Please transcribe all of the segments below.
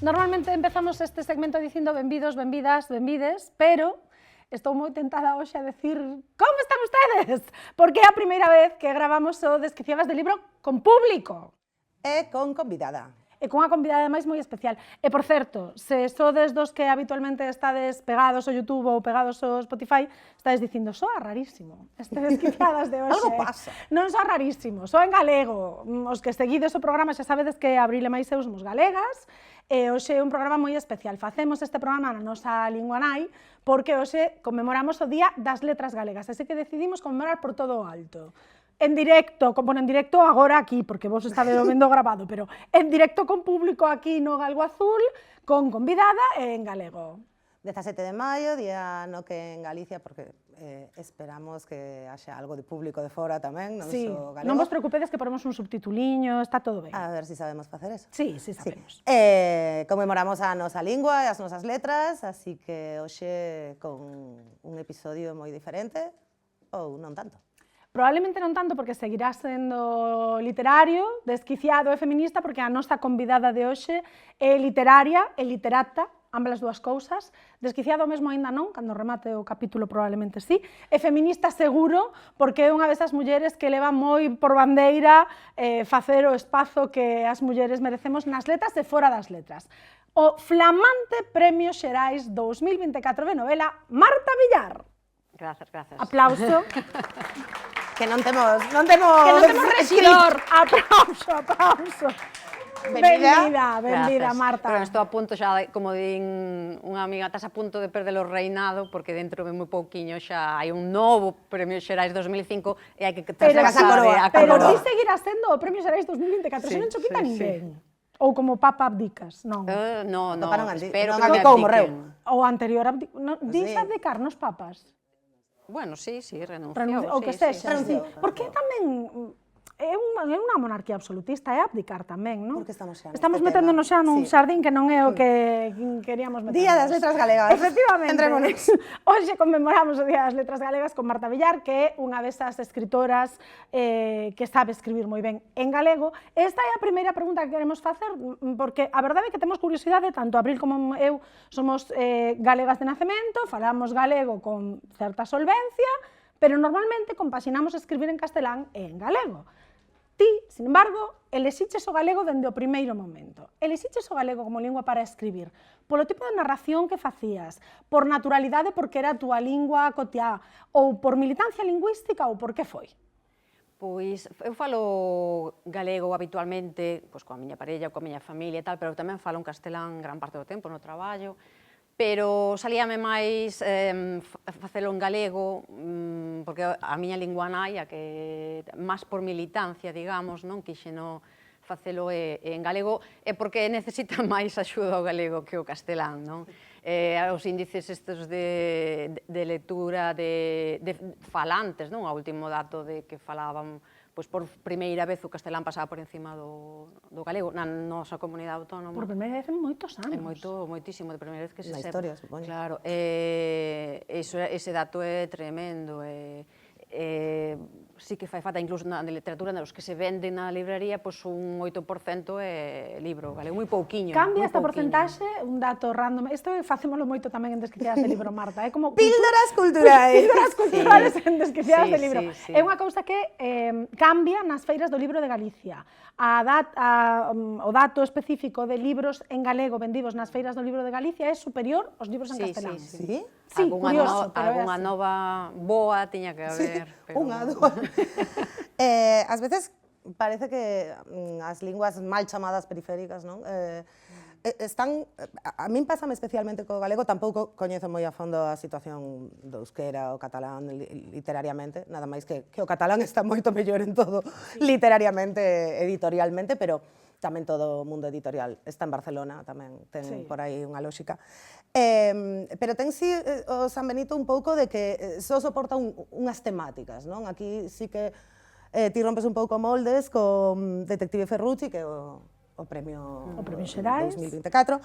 Normalmente empezamos este segmento dicindo benvidos, benvidas, benvides, pero estou moi tentada hoxe a decir como están ustedes? Porque é a primeira vez que gravamos o Desquiciadas de Libro con público. E con convidada. E con unha convidada máis moi especial. E, por certo, se sodes dos que habitualmente estades pegados ao YouTube ou pegados ao Spotify, estades dicindo, soa rarísimo, este Desquiciadas de hoxe. Algo pasa. Non soa rarísimo, soa en galego. Os que seguides o programa xa sabedes que Abril e máis eu somos galegas, e hoxe é un programa moi especial. Facemos este programa na nosa lingua nai, porque hoxe conmemoramos o Día das Letras Galegas, así que decidimos conmemorar por todo o alto. En directo, bueno, en directo agora aquí, porque vos estades vendo grabado, pero en directo con público aquí no Galgo Azul, con convidada e en galego. 17 de maio, día no que en Galicia, porque esperamos que haxa algo de público de fora tamén, non Sí, só galego. non vos preocupedes que ponemos un subtituliño, está todo ben. A ver se sabemos facer eso. Sí, sí sabemos. Conmemoramos a nosa lingua e as nosas letras, así que hoxe con un episodio moi diferente, ou non tanto. Probablemente non tanto porque seguirá sendo literario, desquiciado e feminista, porque a nosa convidada de hoxe é literaria e literata, ambas as dúas cousas. Desquiciado mesmo aínda non, cando remate o capítulo probablemente sí. E feminista seguro, porque é unha desas mulleres que leva moi por bandeira facer o espazo que as mulleres merecemos nas letras e fora das letras. O flamante Premio Xerais 2024 de novela, Marta Villar. Gracias, gracias. Aplauso. Que non temos regidor. Aplauso, aplauso. Benvida, Marta. Pero estou a punto xa, como din unha amiga, estás a punto de perder o reinado, porque dentro de moi pouquiño xa hai un novo Premio Xerais 2005 e hai que traspasar a coroa. Pero ti seguirás sendo o Premio Xerais 2024, se non cho quita ninguén. Ou como Papa abdicas, non? No, espero que me morreu. O anterior abdicas, dis abdicar nos papas? Bueno, sí, renunció. O que sexa, sí. Porque tamén é unha monarquía absolutista, é abdicar tamén, non? Porque estamos meténdonos xa nun xardín que non é o que queríamos meternos. Día das Letras Galegas. Efectivamente. Entrémonos. Hoxe conmemoramos o Día das Letras Galegas con Marta Villar, que é unha desas escritoras que sabe escribir moi ben en galego. Esta é a primeira pregunta que queremos facer, porque a verdade é que temos curiosidade, tanto Abril como eu somos galegas de nacemento, falamos galego con certa solvencia, pero normalmente compaxinamos escribir en castelán e en galego. Ti, sin embargo, elixiches o galego dende o primeiro momento. Elixiches o galego como lingua para escribir polo tipo de narración que facías, por naturalidade porque era a túa lingua cotiá, ou por militancia lingüística, ou por que foi? Pois, eu falo galego habitualmente, pois, coa miña parella, coa miña familia e tal, pero tamén falo en castelán gran parte do tempo no traballo, pero salíame máis facelo en galego, porque a miña lingua nai, a que máis por militancia, digamos, non quixeno facelo en galego, é porque necesita máis axuda o galego que o castelán, non? Os índices estes de lectura de falantes, non? O último dato de que falaban, pois por primeira vez o castelán pasaba por encima do galego na nosa comunidade autónoma. Por primeira vez en moitos anos. Moitísimo, de primeira vez que se na historia, supoño. Claro, ese dato é tremendo. Sí que fai falta, incluso na literatura, nos que se venden na librería, pois un 8% é libro galego, moi pouquiño. Cambia esta porcentaxe, un dato random. Isto facémolo moito tamén en Desquiciadas de Libro, Marta. É como Píldoras culturais. Píldoras culturales en Desquiciadas de Libro. Sí. É unha cousa que cambia nas feiras do libro de Galicia. O dato específico de libros en galego vendidos nas feiras do libro de Galicia é superior aos libros en castelán. Sí? Sí, curioso, pero é algunha así. nova boa tiña que haber. Unha, dúas. Ás veces parece que as linguas mal chamadas periféricas, non? Están, a min pásame especialmente co galego, tampouco coñezo moi a fondo a situación do euskera o catalán literariamente, nada máis que o catalán está moito mellor en todo, literariamente, editorialmente, pero tamén todo o mundo editorial está en Barcelona, tamén ten por aí unha lógica. Pero ten si o San Benito un pouco de que só soporta unhas temáticas, non? Aquí sí que ti rompes un pouco moldes con Detective Ferrucci, que é o Premio Xerais 2024,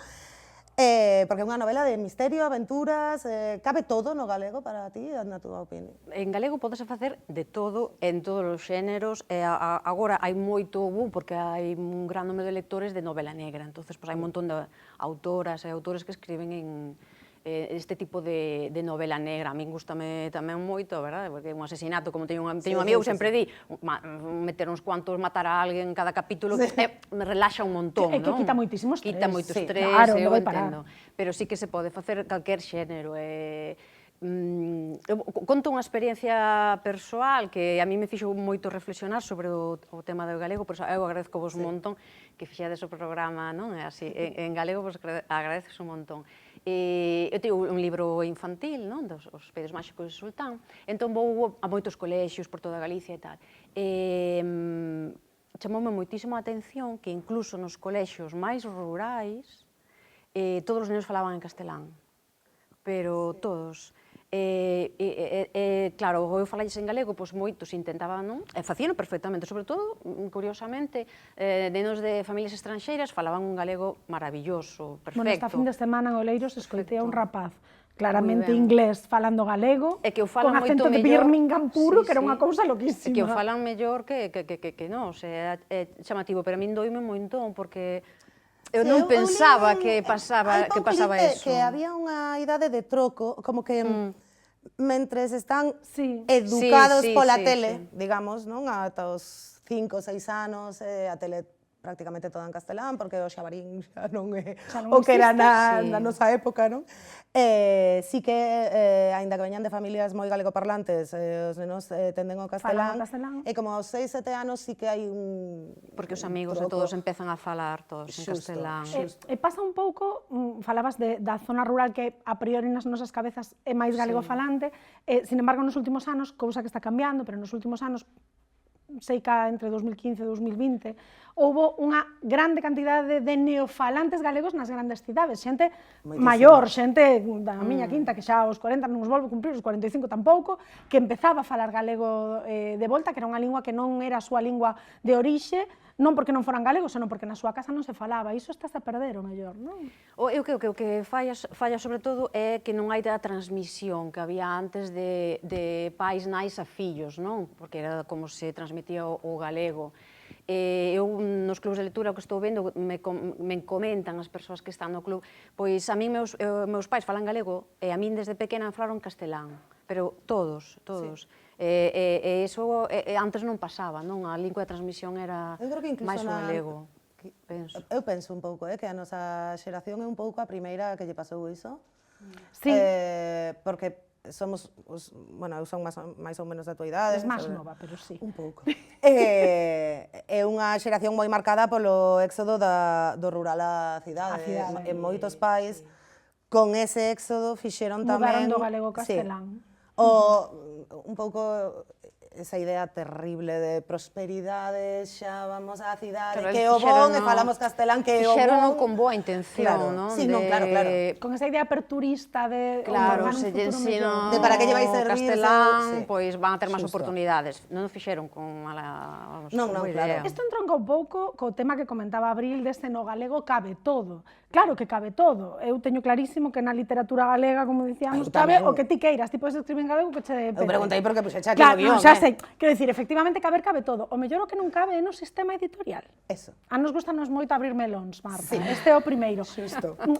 Porque é unha novela de misterio, aventuras, cabe todo no galego para ti, na túa opinión? En galego podese facer de todo, en todos os xéneros, e agora hai moito boom porque hai un gran número de lectores de novela negra, entonces hai un montón de autoras e autores que escriben en este tipo de novela negra. A min gustame tamén moito, verdade? Porque un asesinato, como teño un amigo que sempre di, meter uns cuantos, matar a alguén en cada capítulo, me relaxa un montón, non? É que quita moitísimo estrés. Quita moito estrés, claro, eu non vai parar. entendo. Pero sí que se pode facer calquer xénero. Eu conto unha experiencia persoal que a mí me fixo moito reflexionar sobre o tema do galego, pois eu agradezco vos un montón que fixades o programa, non? Así, en galego vos agradezo un montón. Eu teño un libro infantil, non? Dos Espellos Máxicos de Sultán, entón vou a moitos colexios por toda Galicia e tal. Chamoume moitísimo a atención que incluso nos colexios máis rurais todos os nenos falaban en castelán, pero todos. Claro, eu falalles en galego, pois moitos intentaban, non? E facíano perfectamente, sobre todo, curiosamente, nenos de familias estranxeiras falaban un galego maravilloso, perfecto. Bueno, esta fin de semana en Oleiros escoitei a un rapaz claramente inglés falando galego, que o falan con acento de Birmingham puro, que era unha cousa loquísima. Que o falan mellor que non, é chamativo, pero a min doime un montón, porque eu non pensaba que pasaba eso. Que había unha idade de troco, como que mentres están educados pola tele, digamos, non? Ata os 5 ou 6 anos, a tele prácticamente toda en castelán, porque o xabarín xa non é o que era na nosa época, non? Sí que, aínda que veñan de familias moi galegoparlantes, os nenos tenden ao castelán, e como aos 6, 7 anos sí que hai un... Porque os amigos de todos empezan a falar todos en castelán. E pasa un pouco, falabas da zona rural que a priori nas nosas cabezas é máis galegofalante, sin embargo, nos últimos anos, cousa que está cambiando, pero nos últimos anos, sei que entre 2015 e 2020, houbo unha grande cantidade de neofalantes galegos nas grandes cidades, xente maior, xente da miña quinta, que xa aos 40 non os volve cumprir, os 45 tampouco, que empezaba a falar galego de volta, que era unha lingua que non era a súa lingua de orixe, non porque non foran galegos, senón porque na súa casa non se falaba. Iso estás a perder, o mellor, non? Eu creo que o que falla sobre todo é que non hai da transmisión que había antes de pais, nais a fillos, non? Porque era como se transmitía o galego. Eu, nos clubs de lectura, o que estou vendo, me comentan as persoas que están no club, pois a mí meus pais falan galego e a min desde pequena falaron castelán, pero todos. E iso antes non pasaba, non? A lingua de transmisión era máis o galego. Eu penso un pouco, que a nosa xeración é un pouco a primeira que lle pasou iso. Sí. Porque somos, bueno, eu son máis ou menos da tua idade. Es máis nova, pero sí. Un pouco. É unha xeración moi marcada polo éxodo do rural á cidade. E moitos pais, con ese éxodo, fixeron tamén... Mudaron do galego castelán. Un pouco esa idea terrible de prosperidade, xa vamos á cidade, que o bon, e falamos castelán, que o bon... Fixeron con boa intención, non? Sí, non, claro. Con esa idea aperturista de... Claro, se lle ensino de para que lle vai servir castelán, pois van a ter máis oportunidades. Non o fixeron con mala... Non, claro. Isto entronca un pouco co tema que comentaba Abril deste no galego cabe todo. Claro que cabe todo. Eu teño clarísimo que na literatura galega, como dicíamos, cabe o que ti queiras. Ti podes escribir en galego que che... Eu preguntei porque puxeche aquí no guión, xa sei. Quero dicir, efectivamente, cabe todo. O mellor o que non cabe é no sistema editorial. Eso. A nos gustanos moito abrir melóns, Marta. Este é o primeiro.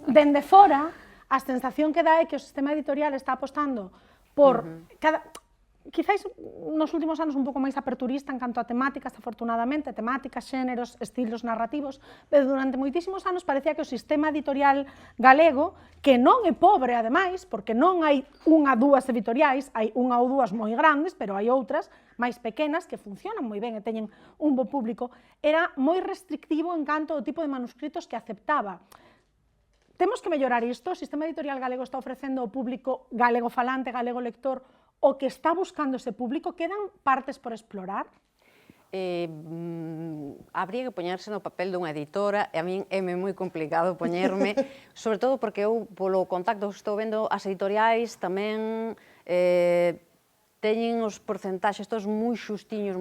Dende fora, a sensación que dá é que o sistema editorial está apostando por quizáis nos últimos anos un pouco máis aperturista en canto a temáticas, afortunadamente, temáticas, xéneros, estilos narrativos, pero durante moitísimos anos parecía que o sistema editorial galego, que non é pobre, ademais, porque non hai unha, dúas editoriais, hai unha ou dúas moi grandes, pero hai outras máis pequenas que funcionan moi ben e teñen un bo público, era moi restrictivo en canto ao tipo de manuscritos que aceptaba. Temos que mellorar isto, o sistema editorial galego está ofrecendo ao público galego falante, galego lector, o que está buscando ese público, quedan partes por explorar? Habría que poñerse no papel dunha editora, e a min é moi complicado poñerme, sobre todo porque eu, polo contacto que estou vendo, as editoriais tamén teñen os porcentaxes todos moi xustiños,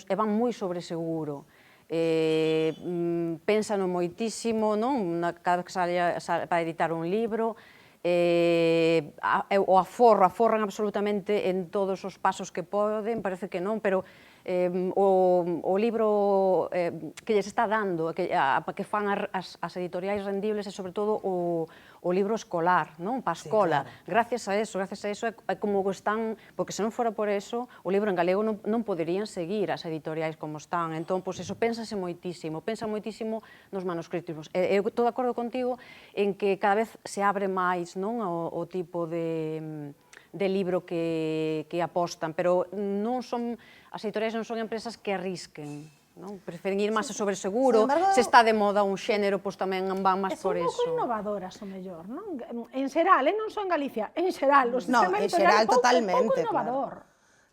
e van moi sobre seguro. Pénsano moitísimo, non? Cada vez que para editar un libro, o aforran absolutamente en todos os pasos que poden, parece que non, pero o libro que lles está dando, para que fan as editoriais rendibles é sobre todo o libro escolar, non? Para a escola. Gracias a eso é como están, porque se non fora por eso, o libro en galego non poderían seguir as editoriais como están. Entón, pois eso, pensa moitísimo nos manuscritos. Eu estou de acordo contigo en que cada vez se abre máis, non, o tipo de libro que apostan, pero non son, as editoriais non son empresas que arrisquen, non? Preferen ir máis sobre seguro, se está de moda un xénero, pois tamén van máis por eso. Son un pouco innovadoras, o mellor, non? En xeral, non só en Galicia, en xeral, o sistema en xeral editorial é pouco totalmente, innovador.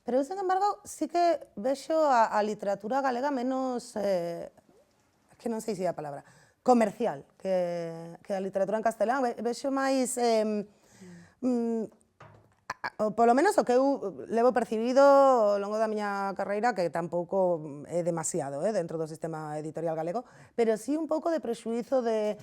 Pero, sin embargo, sí que vexo a literatura galega menos, que non sei se é a palabra, comercial, que a literatura en castelán. Vexo máis, polo menos o que eu levo percibido ao longo da miña carreira, que tampouco é demasiado dentro do sistema editorial galego, pero sí un pouco de prexuízo de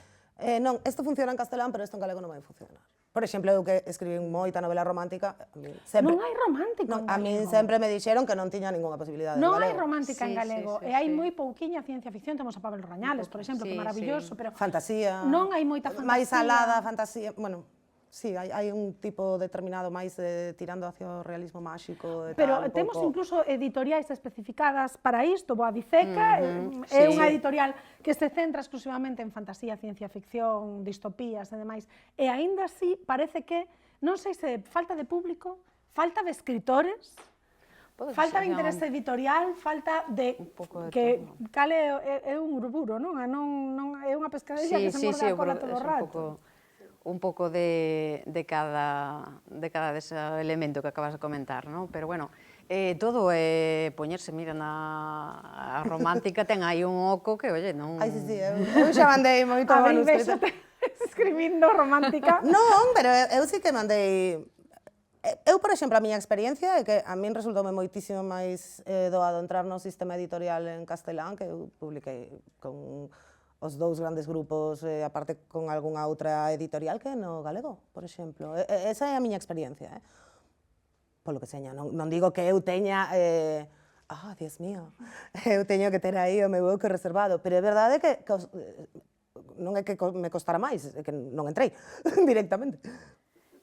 non, isto funciona en castelán, pero isto en galego non vai funcionar. Por exemplo, eu que escribí moita novela romántica, non hai romántica en galego. A mí sempre me dixeron que non tiña ninguna posibilidade en galego. Non hai romántica en galego, e hai moi pouquiña ciencia ficción, temos a Pablo Rañales, por exemplo, que é maravilloso, pero fantasía, non hai moita fantasía. máis alada, fantasía, bueno, sí, hai un tipo determinado máis tirando hacia o realismo máxico e tal. Pero temos incluso editoriais especificadas para isto. Boadiceca é unha editorial que se centra exclusivamente en fantasía, ciencia ficción, distopías e demais. E aínda así parece que, non sei se falta de público, falta de escritores, falta de interés editorial, falta de que cale é un urburo, non? É unha pescadilla que se morde a cola todo o rato. Un pouco de cada dese elemento que acabas de comentar, non? Pero, bueno, todo é poñerse, mira, na romántica ten aí un oco que, oye, non... Ai, sí, eu xa mandei moito manuscrito. Escribindo romántica. Non, pero eu sí que mandei... Eu, por exemplo, a miña experiencia é que a min resultoume moitísimo máis doado entrar no sistema editorial en castelán, que eu publiquei con os dous grandes grupos, aparte con algunha outra editorial, que no galego, por exemplo. Esa é a miña experiencia, polo que seña. Non digo que eu teña... Dios mío, eu teño que ter aí o meu oco reservado, pero é verdade que non é que me costara máis, é que non entrei directamente.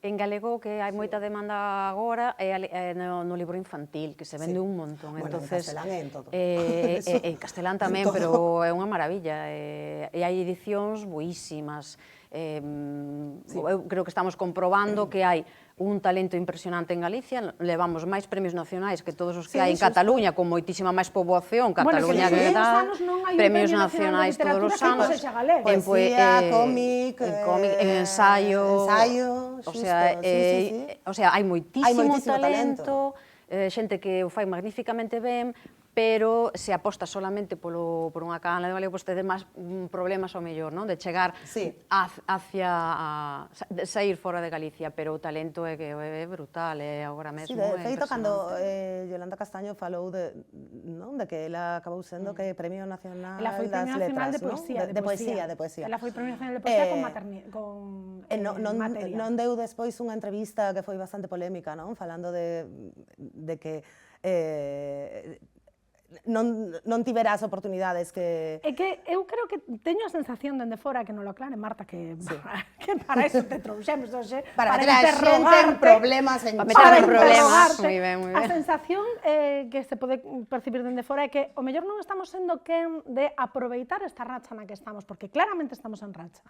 En galego, que hai moita demanda agora, é no libro infantil, que se vende un montón. Bueno, en castelán é en todo. En castelán tamén, pero é unha maravilla. E hai edicións boísimas. Eu creo que estamos comprobando que hai un talento impresionante en Galicia, levamos máis premios nacionais que todos os que hai en Cataluña, con moitísima máis poboación, Cataluña que tal, premios nacionais todos os anos, en poesía, cómic, en ensayo, o sea, hai moitísimo talento, xente que o fai magníficamente ben, pero se aposta solamente por unha canle de galego, pois tedes máis problemas ao mellor, non? De chegar hacia sair fora de Galicia, pero o talento é brutal, agora mesmo. Sí, de feito, cando Yolanda Castaño falou de que ela acabou sendo que Premio Nacional das Letras, de poesía. Ela foi Premio Nacional de Poesía con materia. Non deu despois unha entrevista que foi bastante polémica, non? Falando de que non tivera as oportunidades que... É que eu creo que teño a sensación dende fora, que non lo aclare Marta, que para eso te trouxemos hoxe, para meter a xente en problemas, para interrogarte. A sensación que se pode percibir dende fora é que o mellor non estamos sendo quen de aproveitar esta racha na que estamos, porque claramente estamos en racha.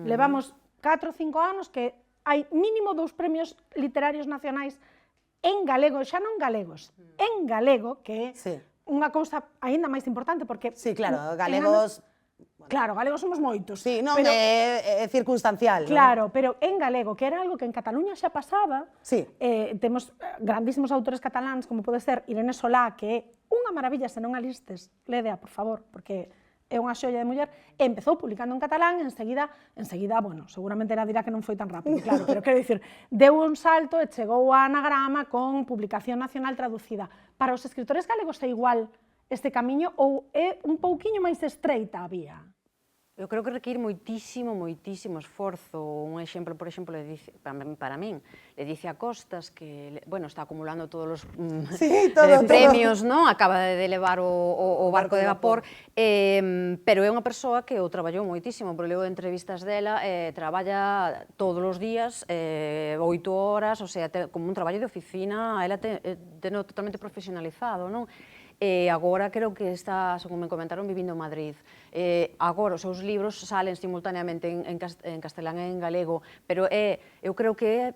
Levamos 4 ou 5 anos que hai mínimo 2 premios literarios nacionais en galego, xa non galegos, en galego, que é unha cousa aínda máis importante, porque... Sí, claro, galegos... Claro, galegos somos moitos. Sí, non é circunstancial. Claro, pero en galego, que era algo que en Cataluña xa pasaba, temos grandísimos autores cataláns, como pode ser Irene Solá, que é unha maravilla, se non a listes, lédea, por favor, porque é unha xoia de muller, e empezou publicando en catalán, enseguida, bueno, seguramente era dirá que non foi tan rápido, claro, pero quero dicir, deu un salto e chegou a anagrama con publicación nacional traducida. Para os escritores galegos é igual este camiño ou é un pouquiño máis estreita a vía? Eu creo que require moitísimo esforzo. Un exemplo, por exemplo, para min, Ledicia Costas, que, bueno, está acumulando todos os premios, non? Acaba de levar o barco de vapor, pero é unha persoa que o traballou moitísimo, porque leo entrevistas dela, traballa todos os días, 8 horas, o sea, como un traballo de oficina, ela teno totalmente profesionalizado, non? E agora creo que está, según me comentaron, vivindo en Madrid. Agora os seus libros salen simultaneamente en castelán e en galego, pero eu creo que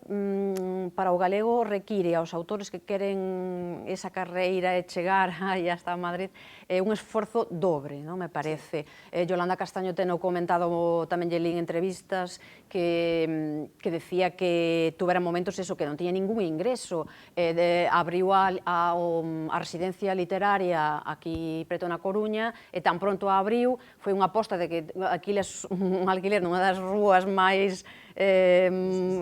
para o galego require aos autores que queren esa carreira e chegar hasta Madrid un esforzo dobre, non me parece. Yolanda Castaño teno comentado, tamén lle lín entrevistas, que decía que tuvera momentos eso, que non tiña ningún ingreso, abriu a residencia literaria aquí preto na Coruña, e tan pronto a abriu, foi unha aposta de que un alquiler nunha das rúas máis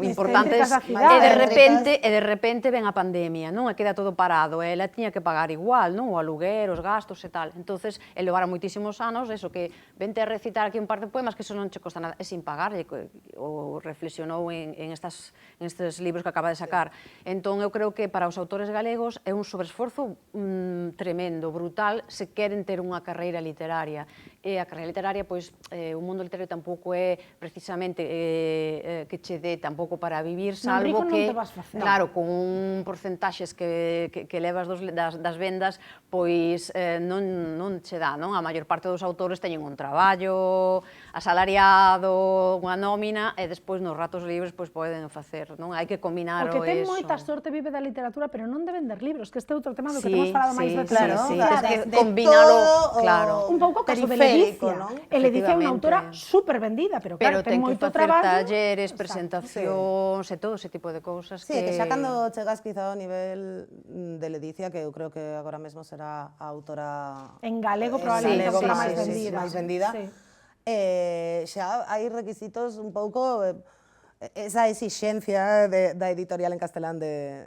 importantes, e de repente ven a pandemia, non? E queda todo parado, e ela tiña que pagar igual, non? O aluguer, os gastos e tal. Entonces, el levara moitísimos anos, eso, que vente a recitar aquí un par de poemas que eso non che costa nada, e sin pagar, o reflexionou en estes libros que acaba de sacar. Entón, eu creo que para os autores galegos é un sobreesforzo tremendo, brutal, se queren ter unha carreira literaria. E a carreira literaria, pois, o mundo literario tampouco é precisamente que che dé tampouco para vivir, salvo que, claro, con un porcentaxes que levas das vendas, pois non che dá, non? A maior parte dos autores teñen un traballo asalariado, unha nómina, e despois nos ratos libres pois poden facer, non? Hai que combinar o que ten moita sorte vive da literatura, pero non de vender libros, que este é outro tema do que temos falado máis veces. Tens que combinalo, claro. Un pouco caso de Ledicia. Ledicia é unha autora super vendida, pero claro, ten moito traballo. Talleres, presentacións e todo ese tipo de cousas. Sí, que xa cando chegas quizá ao nivel de Ledicia, que eu creo que agora mesmo será a autora en galego probablemente a autora máis vendida, xa hai requisitos un pouco, esa exixencia da editorial en castelán de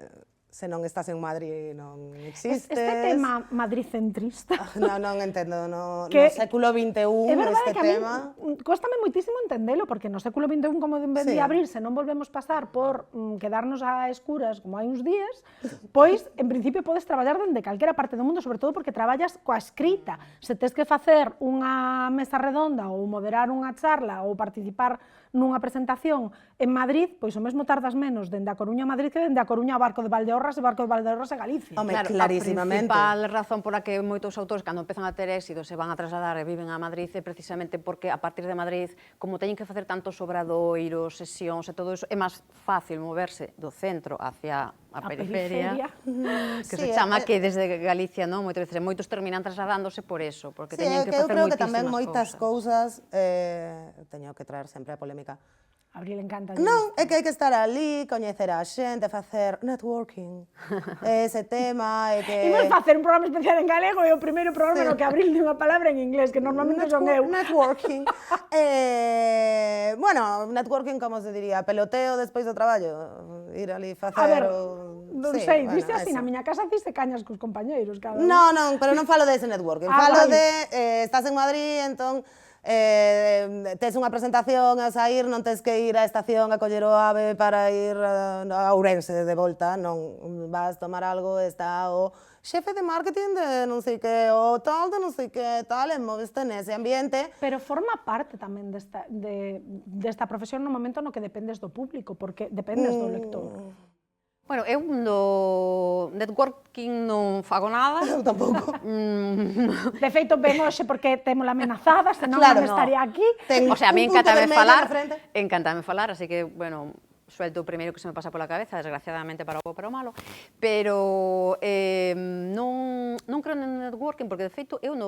se non estás en Madrid non existes. Este tema madricentrista. Non entendo, no século XXI este tema. Cóstame moitísimo entendelo, porque no século XXI, como vendía abrir, se non volvemos pasar por quedarnos a escuras como hai uns días, pois, en principio, podes traballar dende calquera parte do mundo, sobre todo porque traballas coa escrita. Se tes que facer unha mesa redonda ou moderar unha charla ou participar nunha presentación en Madrid, pois o mesmo tardas menos dende a Coruña a Madrid que dende a Coruña ao Barco de Valdeorras e Barco de Valdeorras a Galicia. Home, clarísimamente. A principal razón pola que moitos autores, cando empezan a ter éxito, se van a trasladar e viven a Madrid, é precisamente porque a partir de Madrid, como teñen que facer tantos obradoiros, sesións e todo iso, é máis fácil moverse do centro hacia a periferia, que se chama que desde Galicia, non? Moitas veces, moitos terminan trasladándose por eso, porque teñen que facer moitísimas cousas. Eu creo que tamén moitas cousas, teño que traer sempre a polémica. A Abril encanta. Non, é que hai que estar ali, coñecer a xente, facer networking, ese tema, é que... Imos facer un programa especial en galego e o primeiro programa no que Abril di unha palabra en inglés, que normalmente son eu. Networking. Bueno, networking, como se diría, peloteo despois do traballo, ir ali facer... Non sei, diste así, na miña casa diste cañas cos compañeiros, cada un. Non, pero non falo dese networking, falo de, estás en Madrid, entón, tes unha presentación a sair, non tes que ir á estación a coller o AVE para ir a Ourense de volta, non, vas tomar algo, está o xefe de marketing de non sei que, o tal de non sei que, tal, e moveste nese ambiente. Pero forma parte tamén desta profesión no momento no que dependes do público, porque dependes do lector. Bueno, eu do networking non fago nada. Eu tampouco. De feito, ven hoxe porque témola amenazada, senón non estaría aquí. O sea, a mí encantame falar, así que, bueno, suelto o primeiro que se me pasa pola cabeza, desgraciadamente para o bo para o malo, pero non creo no networking, porque de feito eu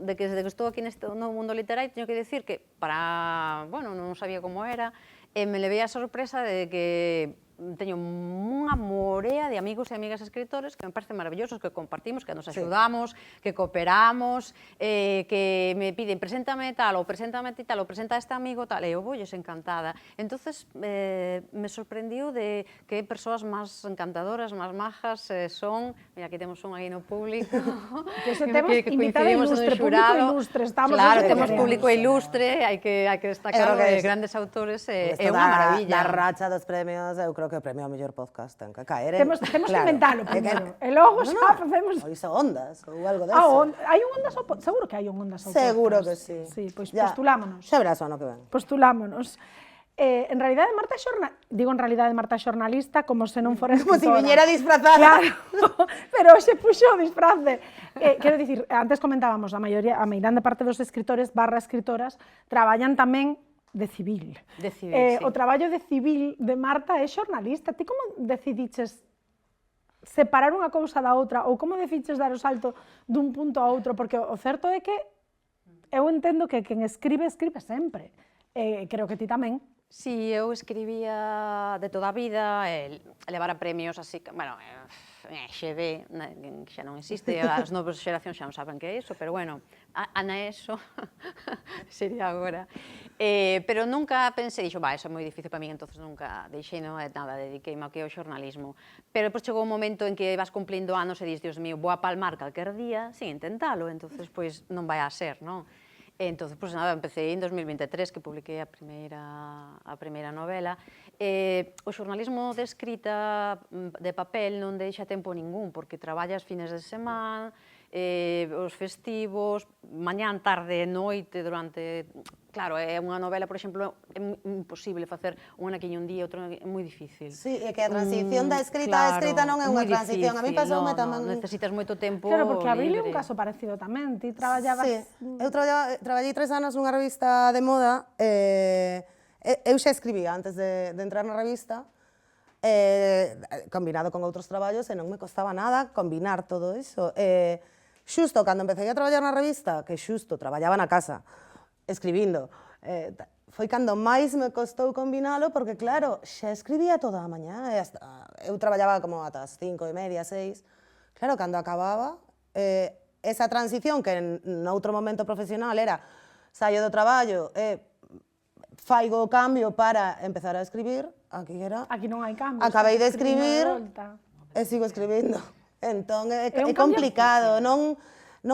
desde que estou aquí no mundo literario teño que decir que para, bueno, non sabía como era, e me levei a sorpresa de que teño unha morea de amigos e amigas escritores que me parecen maravillosos, que compartimos, que nos axudamos, que cooperamos, que me piden preséntame tal, ou preséntame ti tal, ou presenta a este amigo tal, e eu voulles encantada. Entonces, me sorprendiu de que persoas máis encantadoras, máis majas son, mira, aquí temos un aí no público, Que temos invitada coincidimos ilustre, no xurado. público ilustre, estamos Claro, desde temos Corea. público ilustre, hai que destacar grandes autores, é unha maravilla. Da racha dos premios, eu creo que o premio ao mellor podcast ten que caer. Temos que inventalo primeiro, e logo xa facemos... Ou iso Ondas, ou algo deso. Hai un Ondas ao podcast? Seguro que hai un Ondas ao podcast. Seguro que sí. Sí, pois Ya. postulámonos. Xa verás o ano que ven. Postulámonos. En realidade, Marta é xornalista como se non fora Como escritora. si viñera disfrazada. Claro, pero hoxe puxo o disfrace. Quero dicir, antes comentábamos, a meirande parte dos escritores / escritoras traballan tamén de civil. De civil, sí. O traballo de civil de Marta é xornalista. Ti como decidiches separar unha cousa da outra ou como decidiches dar o salto dun punto a outro? Porque o certo é que eu entendo que quen escribe, escribe sempre. Creo que ti tamén. Si, eu escribía de toda a vida, levara premios así, bueno, XB, que xa non existe, as novas xeracións xa non saben que é iso, pero bueno, Ana eso sería agora. Pero nunca pensei, dixo, eso é moi difícil para min, entonces nunca deixei nada, dediqueime ao que é o xornalismo. Pero depois chegou un momento en que vas cumplindo anos e dis, Dios mío, vou a palmar calquer día sin intentalo, entonces pois non vai a ser, non? Entón, pues nada, empecé en 2023, que publiquei a primeira novela. O xornalismo de escrita de papel non deixa tempo ningún, porque traballas fines de semana, os festivos, mañán, tarde, noite, durante... Claro, é unha novela, por exemplo, é imposible facer un anaquiño un día, outro é moi difícil. Sí, é que a transición da escrita a escrita non é unha transición. A mí pasoume tamén... Necesitas moito tempo Claro, porque Abril é un libre. caso parecido tamén. Ti traballabas... Sí, eu traballei 3 anos nunha revista de moda. Eu xa escribía antes de entrar na revista, combinado con outros traballos, e non me costaba nada combinar todo iso. Xusto cando empecé a traballar na revista, que xusto traballaba na casa, escribindo, foi cando máis me costou combinalo, porque claro, xa escribía toda a mañá, eu traballaba como ata as 5:30, 6. Claro, cando acababa, esa transición que noutro momento profesional era saio do traballo e faigo o cambio para empezar a escribir, aquí era... Aquí non hai cambio. Acabei de escribir e sigo escribindo. Entón, é complicado, non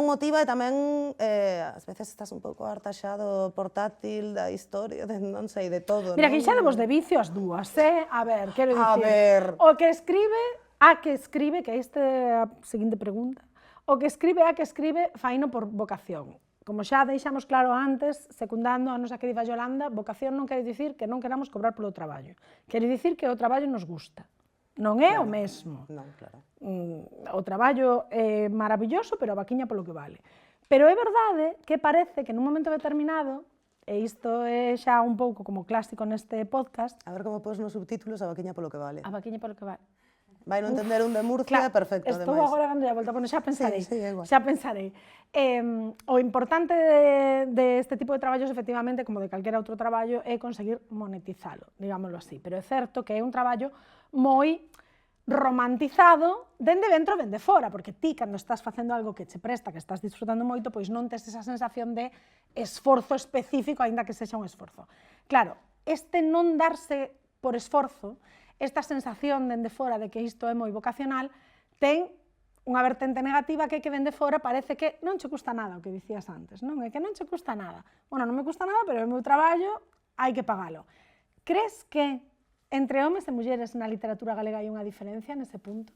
motiva e tamén, ás veces estás un pouco harta xa do portátil, da historia, non sei, de todo. Mira, que xa demos de vicio as dúas, A ver, quero dicir... A ver... O que escribe, que esta é a seguinte pregunta, o que escribe, faino por vocación. Como xa deixamos claro antes, secundando a nosa querida Yolanda, vocación non quere dicir que non queramos cobrar polo traballo. Quere dicir que o traballo nos gusta. Non é o mesmo. Non, claro. O traballo é maravilloso, pero a vaquiña polo que vale. Pero é verdade que parece que nun momento determinado, e isto é xa un pouco como clásico neste podcast... A ver como pos nos subtítulos a vaquiña polo que vale. A vaquiña polo que vale. Vai non entender un de Murcia, perfecto, ademais. Estou agora dando a volta, bueno, xa pensarei. Sí, igual. Xa pensarei. O importante de este tipo de traballos, efectivamente, como de calquera outro traballo, é conseguir monetizalo, digámoslo así. Pero é certo que é un traballo moi romantizado dende dentro, dende fora, porque ti, cando estás facendo algo que che presta, que estás disfrutando moito, pois non tes esa sensación de esforzo específico, aínda que sexa un esforzo. Claro, este non darse por esforzo, esta sensación dende fora de que isto é moi vocacional, ten unha vertente negativa que dende fora parece que non che custa nada, o que dicías antes, non? É que non che custa nada. Bueno, non me custa nada, pero é o meu traballo, hai que pagalo. Crees que entre homes e mulleres na literatura galega hai unha diferencia nese punto?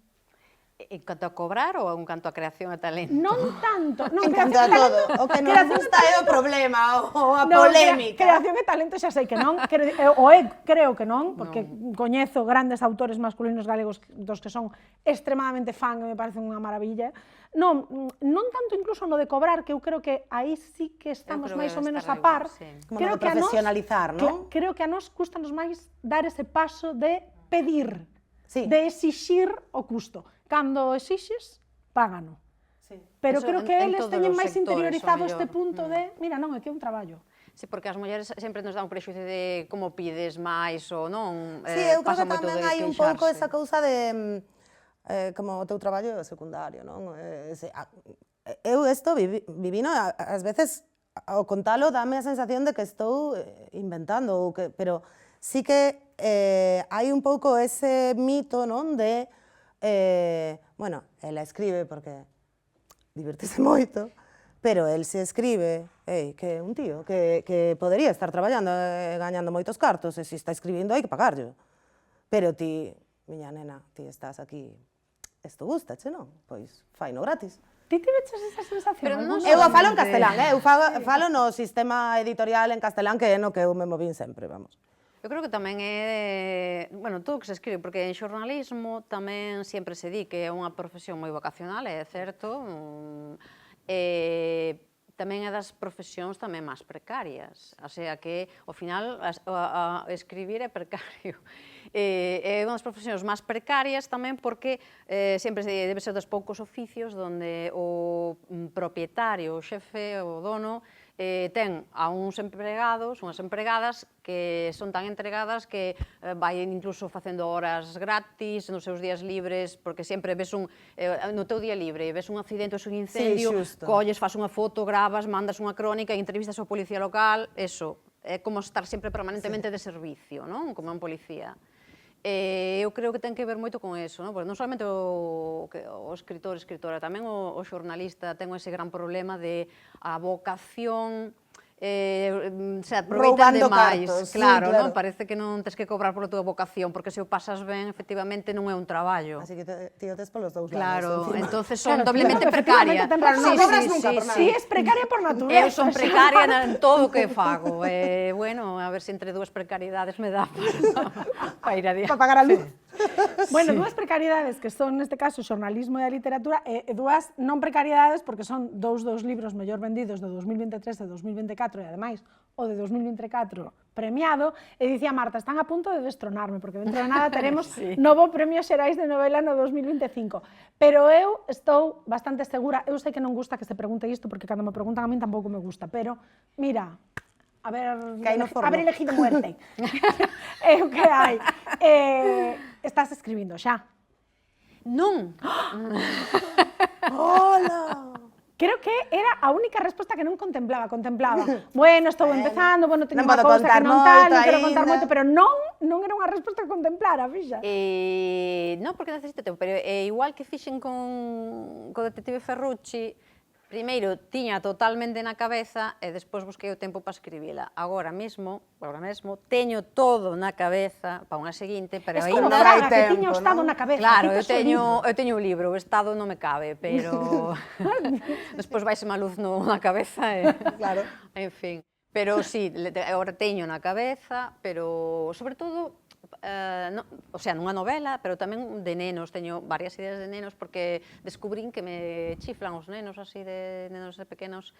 En canto a cobrar ou en canto a creación e talento? Non tanto. En canto a todo. O que non gusta é o problema, ou a polémica. Creación e talento xa sei que non. Creo que non, porque coñezo grandes autores masculinos galegos dos que son extremadamente fan e me parecen unha maravilla. Non tanto incluso no de cobrar, que eu creo que aí sí que estamos máis ou menos a par. Como no de profesionalizar, non? Creo que a nós custanos máis dar ese paso de pedir, de exixir o custo. Cando exixes, págano. Pero creo que eles teñen máis interiorizado este punto de, mira, non, é que é un traballo. Sí, porque as mulleres sempre nos dá un prexuicio de como pides máis ou non. Sí, eu creo Pasa que moito tamén de hai un pouco queixarse. esa cousa de como o teu traballo é secundario, non? Eu isto vivino, ás veces, ao contalo, dame a sensación de que estou inventando, pero sí que hai un pouco ese mito, non? De, bueno, ela escribe porque divertise moito, pero el se escribe, que é un tío que podería estar traballando e gañando moitos cartos, e se está escribindo hai que pagarlo. Pero ti, miña nena, ti estás aquí, isto gustache, non? Pois faino gratis. Ti tiveches esa sensación? Pero non Eu a falo en solamente- castelán, eu falo no sistema editorial en castelán, que é no que eu me movín sempre, vamos. Eu creo que tamén é, bueno, todo o que se escribe, porque en xornalismo tamén sempre se di que é unha profesión moi vocacional, é certo, tamén é das profesións tamén máis precarias, o sea que, ao final, escribir é precario. É unha das profesións máis precarias tamén porque sempre debe ser dos poucos oficios onde o propietario, o xefe, o dono, ten a uns empregados, unhas empregadas que son tan entregadas que vai incluso facendo horas gratis nos seus días libres, porque sempre ves no teu día libre, ves un accidente ou un incendio, xusto. colles, fas unha foto, gravas, mandas unha crónica, entrevistas ao policía local, eso, é como estar sempre permanentemente de servicio, non? Como un policía. Eu creo que ten que ver moito con eso, non? Porque non solamente o escritor, escritora, tamén o xornalista ten ese gran problema de a vocación se aproveitan Roubando demais, cartos, sí, claro, claro. non? Parece que non tes que cobrar pola tua vocación, porque se o pasas ben, efectivamente non é un traballo. Así que ti o tes polos dous Claro, lados, encima. entonces son Claro, doblemente claro, efectivamente, precaria. ten razón, non cobras nunca por nada. Sí, es precaria por naturaleza. Eu son precaria en todo o que fago. Bueno, a ver se entre dúas precariedades me dá para ir adiante. Para pagar a luz. Bueno, dúas precariedades que son, neste caso, o xornalismo e a literatura, e dúas non precariedades porque son dous dos libros mellor vendidos de 2023 e 2024, e ademais o de 2024 premiado, e dicía Marta, están a punto de destronarme, porque dentro de nada teremos novo Premio Xerais de Novela no 2025. Pero eu estou bastante segura, eu sei que non gusta que se pregunte isto, porque cando me preguntan a min tampouco me gusta, pero, mira, haber elegido muerte. É o que hai. Estás escribindo xa. Non. Hola! Creo que era a única resposta que non contemplaba. Bueno, estou empezando, bueno, teño non unha podo cousa que contar non tal, moito non quero contar aínda. moito, pero non era unha resposta que contemplara, fixa. Non, porque necesito tempo, pero igual que fixen con Detective Ferrucci, primeiro tiña totalmente na cabeza e despois busquei o tempo para escribila. Agora mesmo, teño todo na cabeza para unha seguinte, pero Es como ainda... Fraga, que tempo, tiña o estado non? na cabeza. Claro, ti tes o libro. eu teño un libro, o estado non me cabe, pero despois vaise má luz na cabeza e... Claro. En fin, pero sí, agora teño na cabeza, pero sobre todo, o sea, nunha novela, pero tamén de nenos, teño varias ideas de nenos porque descubrín que me chiflan os nenos así de nenos de pequenos,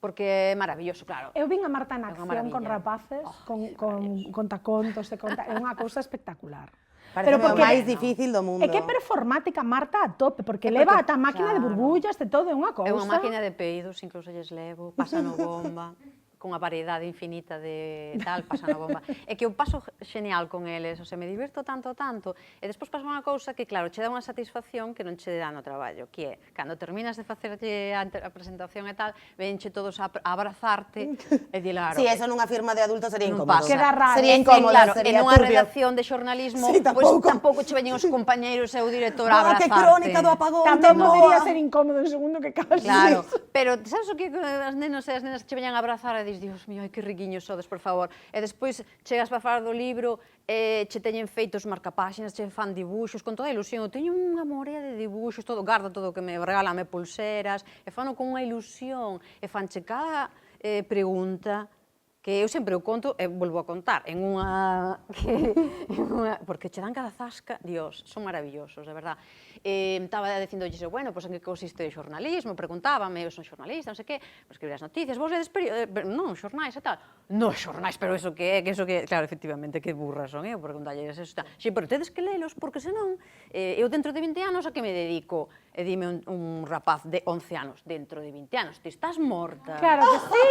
porque é maravilloso, claro. Eu vin a Marta na É unha acción con maravilla. rapaces, con contacontos, é unha cousa espectacular. Parece o porque- máis difícil do mundo. É que é performática Marta a tope, porque leva ata a máquina de claro. burbullas, de todo, é unha cousa. É unha máquina de peidos, incluso lles levo, pasan o bomba, con unha variedade infinita de tal, pasan a bomba. É que eu paso genial con eles, o sea, me diverto tanto, e despois pasa unha cousa que, claro, che dá unha satisfacción que non che dá no traballo, que é, cando terminas de facerlle a presentación e tal, venche todos a abrazarte, e di, claro, Sí, eso nunha firma de adultos sería non incómodo. pasa. Queda raro. Sería En fin, incómodo, claro, sería en unha turbio. redacción de xornalismo, Sí, pois tampouco. tampouco che veñen os compañeiros e o director a Ah, que abrazarte. crónica do apagón, Tamén tan podería boa. ser incómodo en segundo que casi. Claro, pero sabes o que as nenos e as nenas che veñan a abrazar e dis, Dios mío, ai, que riquiños sodes, por favor. E despois chegas para falar do libro e che teñen feitos marcapáxinas, che fan dibuxos, con toda a ilusión. Eu teño unha morea de dibuxos, todo, gardo todo o que me regalame pulseras, e fano con unha ilusión, e fanche cada pregunta que eu sempre o conto e volvo a contar en unha porque che dan cada zasca, Dios, son maravillosos, de verdad. Estaba dicindo, bueno, pois en que consiste o xornalismo, preguntábame, eu son xornalista, non sei que, pois escribir as noticias, vos ledes non, xornais e tal. Non, xornais, pero eso que é, claro, efectivamente, que burras son, eu preguntalles eso, está. Sí, pero tedes que lelos, porque senón, eu dentro de 20 anos a que me dedico? e dime un rapaz de 11 anos, dentro de 20 anos, ti estás morta. Claro que sí.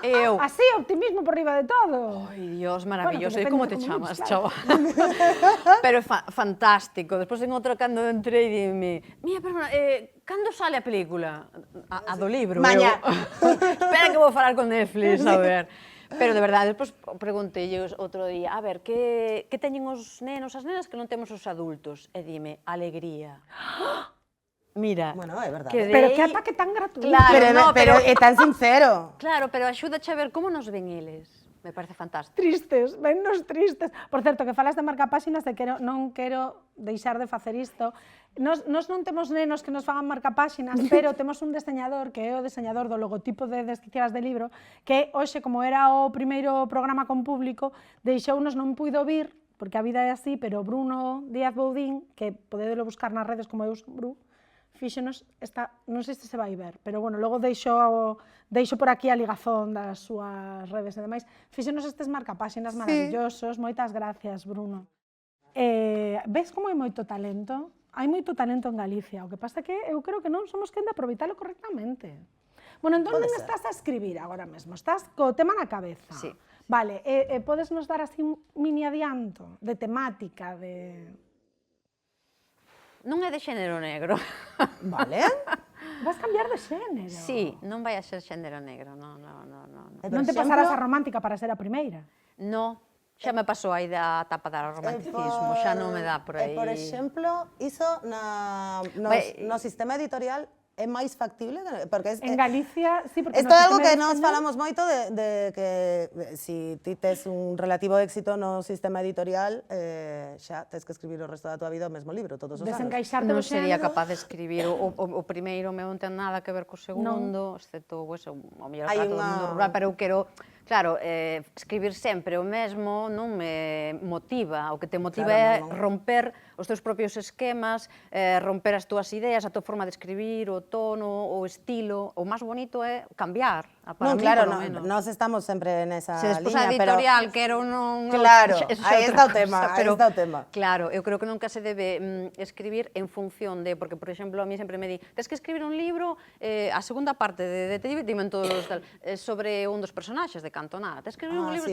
E eu, Así, optimismo por riba de todo. ai, Dios, maravilloso, e Bueno, como que te depende de como chamas, mires, chaval? Pero fantástico. Despois en outra, cando entrei, dime, mira, perdona, cando sale a película? A do libro. Mañá. Espera que vou falar con Netflix, a ver. Pero de verdade, despois preguntei outro día, a ver, que teñen os nenos, as nenas que non temos os adultos? E dime, alegría. Mira, Bueno, é verdade. quedei- Pero que ataque tan gratuito. Claro, Pero é tan sincero. Claro, pero axúdache a ver como nos ven eles. Me parece fantástico. Tristes, vennos tristes. Por certo, que falas de marcapáxinas, non quero deixar de facer isto. Nos non temos nenos que nos fagan marcapáxinas, pero temos un deseñador, que é o deseñador do logotipo de Desquiciadas de Libro, que hoxe, como era o primeiro programa con público, deixounos, non puido vir, porque a vida é así, pero Bruno Díaz Boudín, que podedelo buscar nas redes como eu son Bru, fíxenos, non sei se vai ver, pero bueno, logo deixo por aquí a ligazón das súas redes e demais. Fíxenos estes marcapáxinas maravillosos, moitas gracias, Bruno. Ves como hai moito talento? Hai moito talento en Galicia, o que pasa é que eu creo que non somos quen de aproveitalo correctamente. Bueno, entón non estás a escribir agora mesmo, estás co tema na cabeza. Sí. Vale, podes nos dar así un mini adianto de temática, de... Non é de xénero negro. Vale. Vas cambiar de xénero. Sí, non vai a ser xénero negro, non. Non te pasarás a romántica para ser a primeira. No, xa me pasou aí da etapa do romanticismo, xa non me dá por aí. Por exemplo, iso no sistema editorial é máis factible, porque En Galicia, sí, porque... isto é algo que nos falamos moito de que si ti tes un relativo éxito no sistema editorial, xa tes que escribir o resto da tua vida o mesmo libro, todos os anos. Desencaixarte Non do sería xénero. capaz de escribir o primeiro, me non ten nada que ver co segundo, excepto pues, o mellor Hai trato do mundo rural, pero eu quero, claro, escribir sempre o mesmo non me motiva, o que te motiva é romper os teus propios esquemas, romper as túas ideas, a tua forma de escribir, o tono, o estilo, o máis bonito é cambiar, para Non, mí, claro, polo menos. nós estamos sempre nesa Se despois liña, a editorial quero non... Claro, eso aí é está o outra tema, cosa, aí está o tema. Claro, eu creo que nunca se debe escribir en función de, porque, por exemplo, a mí sempre me di, tens que escribir un libro, a segunda parte de dime todos os tal, sobre un dos personaxes de Cantonada, tens que escribir un libro,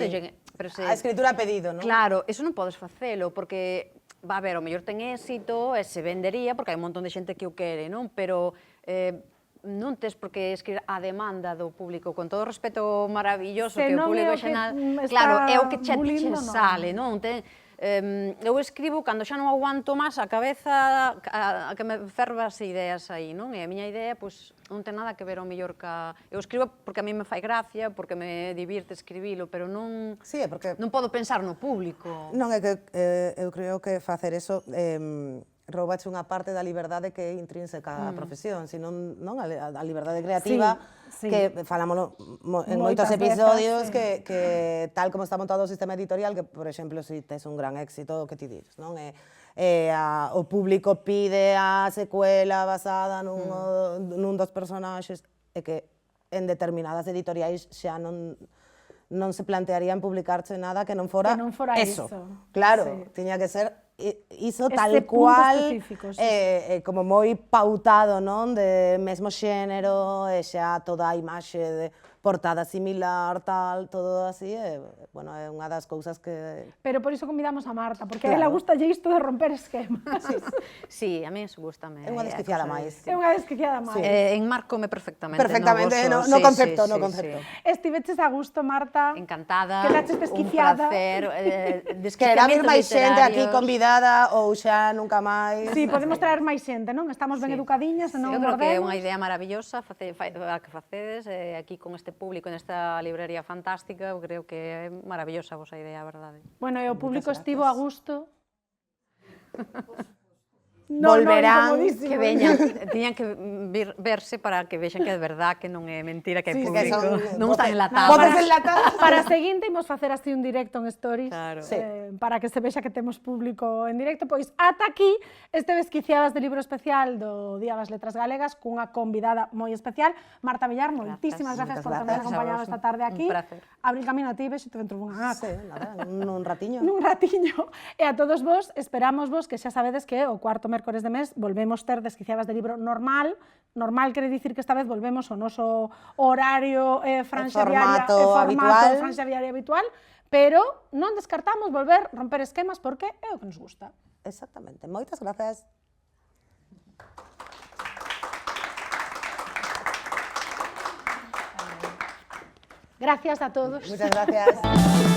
pero se... A escritura a pedido, non? Claro, eso non podes facelo, porque va a ver, o mellor ten éxito e se vendería, porque hai un montón de xente que o quere, non? Pero non tes por que escribir a demanda do público, con todo o respeto maravilloso que o público xenal, claro, é o que che sale, non? Eu escribo cando xa non aguanto máis a cabeza, a que me ferva as ideas aí, non? E a miña idea, pois, non ten nada que ver ao mellor ca... Eu escribo porque a mí me fai gracia, porque me divirte escribilo, pero non... Sí, porque... Non podo pensar no público. Non, é que eu creo que facer eso roubache unha parte da liberdade que é intrínseca á profesión, senón non a liberdade creativa, Sí, sí. que falámoslo en moitos Moitas episodios, veces, sí. que tal como está montado o sistema editorial, que, por exemplo, se tes un gran éxito, que ti dices, non? O público pide a secuela basada nun dos personaxes, e que en determinadas editoriais xa non se plantearían publicarse nada que non fora eso. Claro, tiña que ser iso tal cual, como moi pautado, non? De mesmo xénero, e xa toda a imaxe de portada similar, tal, todo así, bueno, é unha das cousas que... Pero por iso convidamos a Marta, porque a ela gusta isto de romper esquemas. Sí, a mí eso gustame. É unha desquiciada máis. É unha desquiciada máis. Enmarcome perfectamente no concepto, no concepto. Estiveches a gusto, Marta. Encantada. Quedaches desquiciada. Un placer. Quererá vir máis xente aquí convidada ou xa nunca máis. Sí, podemos traer máis xente, non? Estamos ben educadiñas e non mordemos. Eu creo que é unha mordemos. idea maravillosa a que facedes aquí con este público nesta librería fantástica. Eu creo que é maravillosa a vosa idea, a verdade. Bueno, e o público estivo a gusto. Volverán, que veñan, tiñan que verse para que vexan que é verdad, que non é mentira, que é público, non están enlatados. Para a seguinte, imos facer así un directo en Stories, para que se vexa que temos público en directo. Pois, ata aquí, este Desquiciadas de Libro Especial do Día das Letras Galegas, cunha convidada moi especial, Marta Villar, moitísimas gracias por habernos acompañado esta tarde aquí. Un placer. Abril camino a ti, vexo dentro dunha Sí, nada, nun ratiño. Nun ratiño. E a todos vos, esperamos vos, que xa sabedes que o cuarto mércores de mes volvemos ter Desquiciadas de libro normal. Normal quere dicir que esta vez volvemos ao noso horario franxa diaria, habitual. franxa diaria habitual, pero non descartamos volver romper esquemas porque é o que nos gusta. Exactamente. Moitas grazas. Gracias a todos. Muchas gracias.